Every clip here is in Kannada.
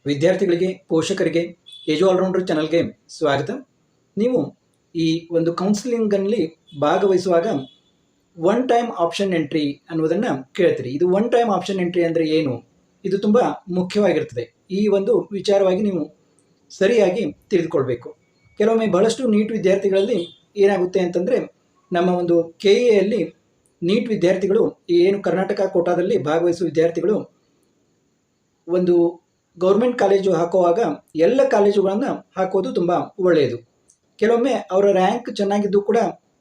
ವಿದ್ಯಾರ್ಥಿಗಳಿಗೆ ಪೋಷಕರಿಗೆ ಎಜು ಆಲ್ರೌಂಡರ್ ಚಾನಲ್ಗೆ ಸ್ವಾಗತ. ನೀವು ಈ ಒಂದು ಕೌನ್ಸಿಲಿಂಗಲ್ಲಿ ಭಾಗವಹಿಸುವಾಗ ಒನ್ ಟೈಮ್ ಆಪ್ಷನ್ ಎಂಟ್ರಿ ಅನ್ನೋದನ್ನು ಕೇಳ್ತೀರಿ. ಇದು ಒನ್ ಟೈಮ್ ಆಪ್ಷನ್ ಎಂಟ್ರಿ ಅಂದರೆ ಏನು? ಇದು ತುಂಬ ಮುಖ್ಯವಾಗಿರ್ತದೆ. ಈ ಒಂದು ವಿಚಾರವಾಗಿ ನೀವು ಸರಿಯಾಗಿ ತಿಳಿದುಕೊಳ್ಬೇಕು. ಕೆಲವೊಮ್ಮೆ ಬಹಳಷ್ಟು ನೀಟ್ ವಿದ್ಯಾರ್ಥಿಗಳಲ್ಲಿ ಏನಾಗುತ್ತೆ ಅಂತಂದರೆ, ನಮ್ಮ ಒಂದು KA ನೀಟ್ ವಿದ್ಯಾರ್ಥಿಗಳು ಏನು ಕರ್ನಾಟಕ ಕೋಟಾದಲ್ಲಿ ಭಾಗವಹಿಸುವ ವಿದ್ಯಾರ್ಥಿಗಳು ಒಂದು ಗೌರ್ಮೆಂಟ್ ಕಾಲೇಜು ಹಾಕುವಾಗ ಎಲ್ಲ ಕಾಲೇಜುಗಳನ್ನು ಹಾಕೋದು ತುಂಬ ಒಳ್ಳೆಯದು. ಕೆಲವೊಮ್ಮೆ ಅವರ ರ್ಯಾಂಕ್ ಚೆನ್ನಾಗಿದ್ದು ಕೂಡ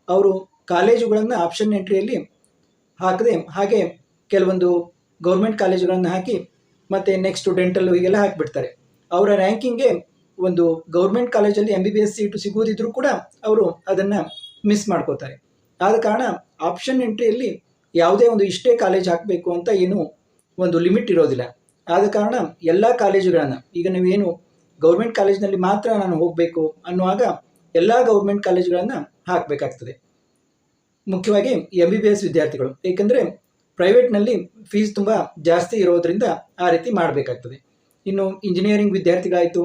ಅವರು ಕಾಲೇಜುಗಳನ್ನು ಆಪ್ಷನ್ ಎಂಟ್ರಿಯಲ್ಲಿ ಹಾಕದೆ ಹಾಗೆ ಕೆಲವೊಂದು ಗೌರ್ಮೆಂಟ್ ಕಾಲೇಜುಗಳನ್ನು ಹಾಕಿ ಮತ್ತು ನೆಕ್ಸ್ಟ್ ಡೆಂಟಲ್ಲು ಹೀಗೆಲ್ಲ ಹಾಕಿಬಿಡ್ತಾರೆ. ಅವರ ರ್ಯಾಂಕಿಂಗ್ಗೆ ಒಂದು ಗೌರ್ಮೆಂಟ್ ಕಾಲೇಜಲ್ಲಿ MBBS ಸೀಟು ಸಿಗುವುದಿದ್ರೂ ಕೂಡ ಅವರು ಅದನ್ನು ಮಿಸ್ ಮಾಡ್ಕೋತಾರೆ. ಆದ ಕಾರಣ ಆಪ್ಷನ್ ಎಂಟ್ರಿಯಲ್ಲಿ ಯಾವುದೇ ಒಂದು ಇಷ್ಟೇ ಕಾಲೇಜ್ ಹಾಕಬೇಕು ಅಂತ ಏನೂ ಒಂದು ಲಿಮಿಟ್ ಇರೋದಿಲ್ಲ. ಆದ ಕಾರಣ ಎಲ್ಲ ಕಾಲೇಜುಗಳನ್ನು, ಈಗ ನೀವೇನು ಗೌರ್ಮೆಂಟ್ ಕಾಲೇಜಿನಲ್ಲಿ ಮಾತ್ರ ನಾನು ಹೋಗಬೇಕು ಅನ್ನುವಾಗ ಎಲ್ಲ ಗೌರ್ಮೆಂಟ್ ಕಾಲೇಜುಗಳನ್ನು ಹಾಕಬೇಕಾಗ್ತದೆ. ಮುಖ್ಯವಾಗಿ MBBS ವಿದ್ಯಾರ್ಥಿಗಳು, ಏಕೆಂದರೆ ಪ್ರೈವೇಟ್ನಲ್ಲಿ ಫೀಸ್ ತುಂಬ ಜಾಸ್ತಿ ಇರೋದರಿಂದ ಆ ರೀತಿ ಮಾಡಬೇಕಾಗ್ತದೆ. ಇನ್ನು ಇಂಜಿನಿಯರಿಂಗ್ ವಿದ್ಯಾರ್ಥಿಗಳಾಯಿತು,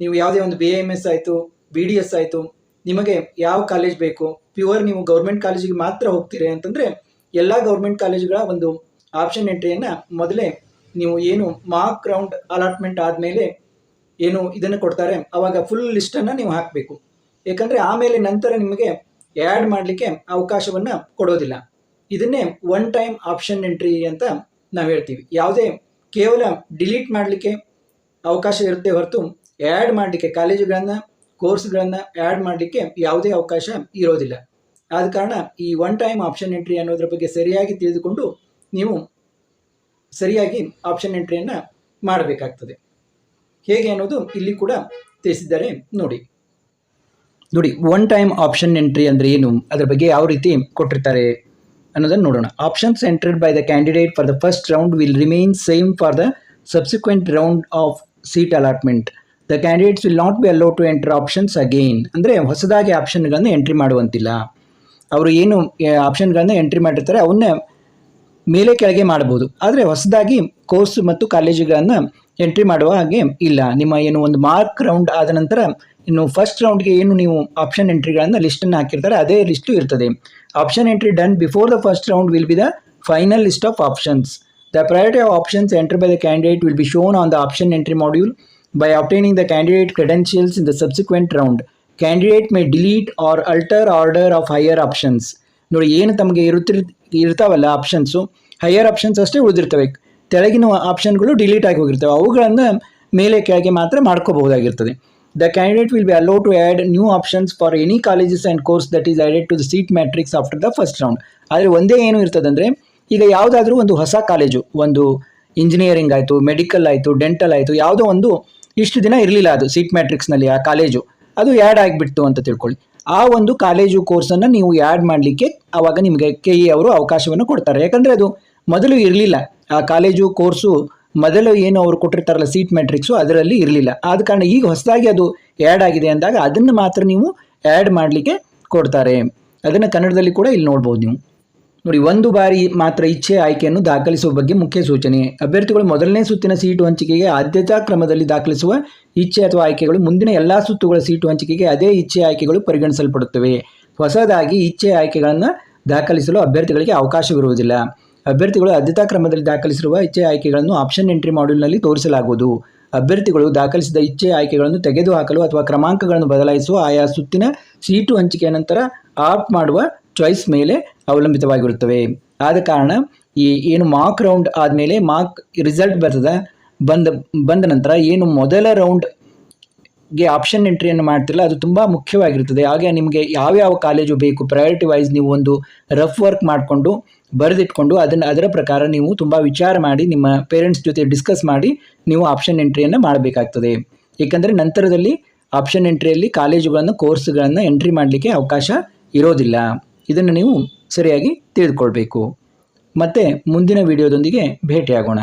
ನೀವು ಯಾವುದೇ ಒಂದು BAMS ಆಯಿತು, BDS ಆಯಿತು, ನಿಮಗೆ ಯಾವ ಕಾಲೇಜ್ ಬೇಕು, ಪ್ಯೂರ್ ನೀವು ಗೌರ್ಮೆಂಟ್ ಕಾಲೇಜಿಗೆ ಮಾತ್ರ ಹೋಗ್ತೀರಿ ಅಂತಂದರೆ ಎಲ್ಲ ಗೌರ್ಮೆಂಟ್ ಕಾಲೇಜುಗಳ ಒಂದು ಆಪ್ಷನ್ ಎಂಟ್ರಿಯನ್ನು ಮೊದಲೇ ನೀವು ಏನು ಮಾರ್ಕ್ ರೌಂಡ್ ಅಲಾಟ್ಮೆಂಟ್ ಆದಮೇಲೆ ಏನು ಇದನ್ನು ಕೊಡ್ತಾರೆ ಆವಾಗ ಫುಲ್ ಲಿಸ್ಟನ್ನು ನೀವು ಹಾಕಬೇಕು. ಏಕೆಂದರೆ ಆಮೇಲೆ ನಂತರ ನಿಮಗೆ ಆ್ಯಡ್ ಮಾಡಲಿಕ್ಕೆ ಅವಕಾಶವನ್ನು ಕೊಡೋದಿಲ್ಲ. ಇದನ್ನೇ ಒನ್ ಟೈಮ್ ಆಪ್ಷನ್ ಎಂಟ್ರಿ ಅಂತ ನಾವು ಹೇಳ್ತೀವಿ. ಯಾವುದೇ ಕೇವಲ ಡಿಲೀಟ್ ಮಾಡಲಿಕ್ಕೆ ಅವಕಾಶ ಇರುತ್ತೆ ಹೊರತು ಆ್ಯಡ್ ಮಾಡಲಿಕ್ಕೆ ಕಾಲೇಜುಗಳನ್ನು ಕೋರ್ಸ್ಗಳನ್ನು ಆ್ಯಡ್ ಮಾಡಲಿಕ್ಕೆ ಯಾವುದೇ ಅವಕಾಶ ಇರೋದಿಲ್ಲ. ಆದ ಕಾರಣ ಈ ಒನ್ ಟೈಮ್ ಆಪ್ಷನ್ ಎಂಟ್ರಿ ಅನ್ನೋದ್ರ ಬಗ್ಗೆ ಸರಿಯಾಗಿ ತಿಳಿದುಕೊಂಡು ನೀವು ಸರಿಯಾಗಿ ಆಪ್ಷನ್ ಎಂಟ್ರಿಯನ್ನು ಮಾಡಬೇಕಾಗ್ತದೆ. ಹೇಗೆ ಅನ್ನೋದು ಇಲ್ಲಿ ಕೂಡ ತಿಳಿಸಿದ್ದಾರೆ ನೋಡಿ. ಒನ್ ಟೈಮ್ ಆಪ್ಷನ್ ಎಂಟ್ರಿ ಅಂದರೆ ಏನು, ಅದರ ಬಗ್ಗೆ ಯಾವ ರೀತಿ ಕೊಟ್ಟಿರ್ತಾರೆ ಅನ್ನೋದನ್ನು ನೋಡೋಣ. Options entered by the candidate for the first round will remain same for the subsequent round of seat allotment. The candidates will not be allowed to enter options again. ಅಂದರೆ ಹೊಸದಾಗಿ ಆಪ್ಷನ್ಗಳನ್ನು ಎಂಟ್ರಿ ಮಾಡುವಂತಿಲ್ಲ. ಅವರು ಏನು ಆಪ್ಷನ್ಗಳನ್ನು ಎಂಟ್ರಿ ಮಾಡಿರ್ತಾರೆ ಅವನ್ನೇ ಮೇಲೆ ಕೆಳಗೆ ಮಾಡಬಹುದು, ಆದರೆ ಹೊಸದಾಗಿ ಕೋರ್ಸ್ ಮತ್ತು ಕಾಲೇಜುಗಳನ್ನು ಎಂಟ್ರಿ ಮಾಡುವ ಹಾಗೆ ಇಲ್ಲ. ನಿಮ್ಮ ಏನು ಒಂದು ಮಾರ್ಕ್ ರೌಂಡ್ ಆದ ನಂತರ ಇನ್ನು ಫಸ್ಟ್ ರೌಂಡ್ಗೆ ಏನು ನೀವು ಆಪ್ಷನ್ ಎಂಟ್ರಿಗಳನ್ನು ಲಿಸ್ಟನ್ನು ಹಾಕಿರ್ತಾರೆ ಅದೇ ಲಿಸ್ಟು ಇರ್ತದೆ. Option entry done before the first round will be the final list of options. The priority of options enter by the candidate will be shown on the option entry module by obtaining the candidate credentials in the subsequent round. Candidate may delete or alter order of higher options. ನೋಡಿ, ಏನು ತಮಗೆ ಇರ್ತಾವಲ್ಲ ಆಪ್ಷನ್ಸು, ಹೈಯರ್ ಆಪ್ಷನ್ಸ್ ಅಷ್ಟೇ ಉಳಿದಿರ್ತವೆ, ತೆಳಗಿನ ಆಪ್ಷನ್ಗಳು ಡಿಲೀಟ್ ಆಗಿ ಹೋಗಿರ್ತವೆ, ಅವುಗಳನ್ನು ಮೇಲೆ ಕೆಳಗೆ ಮಾತ್ರ ಮಾಡ್ಕೋಬಹುದಾಗಿರ್ತದೆ. The candidate will be allowed to add new options for any colleges and course that is added to the seat matrix after the first round. ಆದರೆ ಒಂದೇ ಏನು ಇರ್ತದಂದರೆ, ಈಗ ಯಾವುದಾದ್ರೂ ಒಂದು ಹೊಸ ಕಾಲೇಜು, ಒಂದು ಇಂಜಿನಿಯರಿಂಗ್ ಆಯಿತು, ಮೆಡಿಕಲ್ ಆಯಿತು, ಡೆಂಟಲ್ ಆಯಿತು, ಯಾವುದೋ ಒಂದು ಇಷ್ಟು ದಿನ ಇರಲಿಲ್ಲ ಅದು ಸೀಟ್ ಮ್ಯಾಟ್ರಿಕ್ಸ್ನಲ್ಲಿ ಆ ಕಾಲೇಜು, ಅದು ಆ್ಯಡ್ ಆಗಿಬಿಡ್ತು ಅಂತ ತಿಳ್ಕೊಳ್ಳಿ. ಆ ಒಂದು ಕಾಲೇಜು ಕೋರ್ಸನ್ನು ನೀವು ಆ್ಯಡ್ ಮಾಡಲಿಕ್ಕೆ ಆವಾಗ ನಿಮಗೆ KE ಅವರು ಅವಕಾಶವನ್ನು ಕೊಡ್ತಾರೆ. ಯಾಕಂದರೆ ಅದು ಮೊದಲು ಇರಲಿಲ್ಲ, ಆ ಕಾಲೇಜು ಕೋರ್ಸು ಮೊದಲು ಏನು ಅವರು ಕೊಟ್ಟಿರ್ತಾರಲ್ಲ ಸೀಟ್ ಮ್ಯಾಟ್ರಿಕ್ಸು ಅದರಲ್ಲಿ ಇರಲಿಲ್ಲ. ಆದ ಕಾರಣ ಈಗ ಹೊಸದಾಗಿ ಅದು ಆ್ಯಡ್ ಆಗಿದೆ ಅಂದಾಗ ಅದನ್ನು ಮಾತ್ರ ನೀವು ಆ್ಯಡ್ ಮಾಡಲಿಕ್ಕೆ ಕೊಡ್ತಾರೆ. ಅದನ್ನು ಕನ್ನಡದಲ್ಲಿ ಕೂಡ ಇಲ್ಲಿ ನೋಡ್ಬೋದು ನೀವು. ನೋಡಿ, ಒಂದು ಬಾರಿ ಮಾತ್ರ ಇಚ್ಛೆ ಆಯ್ಕೆಯನ್ನು ದಾಖಲಿಸುವ ಬಗ್ಗೆ ಮುಖ್ಯ ಸೂಚನೆ. ಅಭ್ಯರ್ಥಿಗಳು ಮೊದಲನೇ ಸುತ್ತಿನ ಸೀಟು ಹಂಚಿಕೆಗೆ ಆದ್ಯತಾ ಕ್ರಮದಲ್ಲಿ ದಾಖಲಿಸುವ ಇಚ್ಛೆ ಅಥವಾ ಆಯ್ಕೆಗಳು ಮುಂದಿನ ಎಲ್ಲ ಸುತ್ತುಗಳ ಸೀಟು ಹಂಚಿಕೆಗೆ ಅದೇ ಇಚ್ಛೆ ಆಯ್ಕೆಗಳು ಪರಿಗಣಿಸಲ್ಪಡುತ್ತವೆ. ಹೊಸದಾಗಿ ಇಚ್ಛೆ ಆಯ್ಕೆಗಳನ್ನು ದಾಖಲಿಸಲು ಅಭ್ಯರ್ಥಿಗಳಿಗೆ ಅವಕಾಶವಿರುವುದಿಲ್ಲ. ಅಭ್ಯರ್ಥಿಗಳು ಆದ್ಯತಾ ಕ್ರಮದಲ್ಲಿ ದಾಖಲಿಸಿರುವ ಇಚ್ಛೆ ಆಯ್ಕೆಗಳನ್ನು ಆಪ್ಷನ್ ಎಂಟ್ರಿ ಮಾಡ್ಯೂಲ್ನಲ್ಲಿ ತೋರಿಸಲಾಗುವುದು. ಅಭ್ಯರ್ಥಿಗಳು ದಾಖಲಿಸಿದ ಇಚ್ಛೆ ಆಯ್ಕೆಗಳನ್ನು ತೆಗೆದುಹಾಕಲು ಅಥವಾ ಕ್ರಮಾಂಕಗಳನ್ನು ಬದಲಾಯಿಸುವ ಆಯಾ ಸುತ್ತಿನ ಸೀಟು ಹಂಚಿಕೆಯ ನಂತರ ಆಪ್ಟ್ ಮಾಡುವ ಚಾಯ್ಸ್ ಮೇಲೆ ಅವಲಂಬಿತವಾಗಿರುತ್ತವೆ. ಆದ ಕಾರಣ ಈ ಏನು ಮಾರ್ಕ್ ರೌಂಡ್ ಆದಮೇಲೆ ಮಾರ್ಕ್ ರಿಸಲ್ಟ್ ಬಂದ ನಂತರ ಏನು ಮೊದಲ ರೌಂಡ್ಗೆ ಆಪ್ಷನ್ ಎಂಟ್ರಿಯನ್ನು ಮಾಡ್ತಿರಲ್ಲ ಅದು ತುಂಬ ಮುಖ್ಯವಾಗಿರ್ತದೆ. ಹಾಗೆ ನಿಮಗೆ ಯಾವ್ಯಾವ ಕಾಲೇಜು ಬೇಕು ಪ್ರಯಾರಿಟಿ ವೈಸ್ ನೀವು ಒಂದು ರಫ್ ವರ್ಕ್ ಮಾಡಿಕೊಂಡು ಬರೆದಿಟ್ಕೊಂಡು ಅದರ ಪ್ರಕಾರ ನೀವು ತುಂಬ ವಿಚಾರ ಮಾಡಿ ನಿಮ್ಮ ಪೇರೆಂಟ್ಸ್ ಜೊತೆ ಡಿಸ್ಕಸ್ ಮಾಡಿ ನೀವು ಆಪ್ಷನ್ ಎಂಟ್ರಿಯನ್ನು ಮಾಡಬೇಕಾಗ್ತದೆ. ಏಕೆಂದರೆ ನಂತರದಲ್ಲಿ ಆಪ್ಷನ್ ಎಂಟ್ರಿಯಲ್ಲಿ ಕಾಲೇಜುಗಳನ್ನು ಕೋರ್ಸ್ಗಳನ್ನು ಎಂಟ್ರಿ ಮಾಡಲಿಕ್ಕೆ ಅವಕಾಶ ಇರೋದಿಲ್ಲ. ಇದನ್ನು ನೀವು ಸರಿಯಾಗಿ ತಿಳಿದುಕೊಳ್ಬೇಕು. ಮತ್ತೆ ಮುಂದಿನ ವಿಡಿಯೋದೊಂದಿಗೆ ಭೇಟಿಯಾಗೋಣ.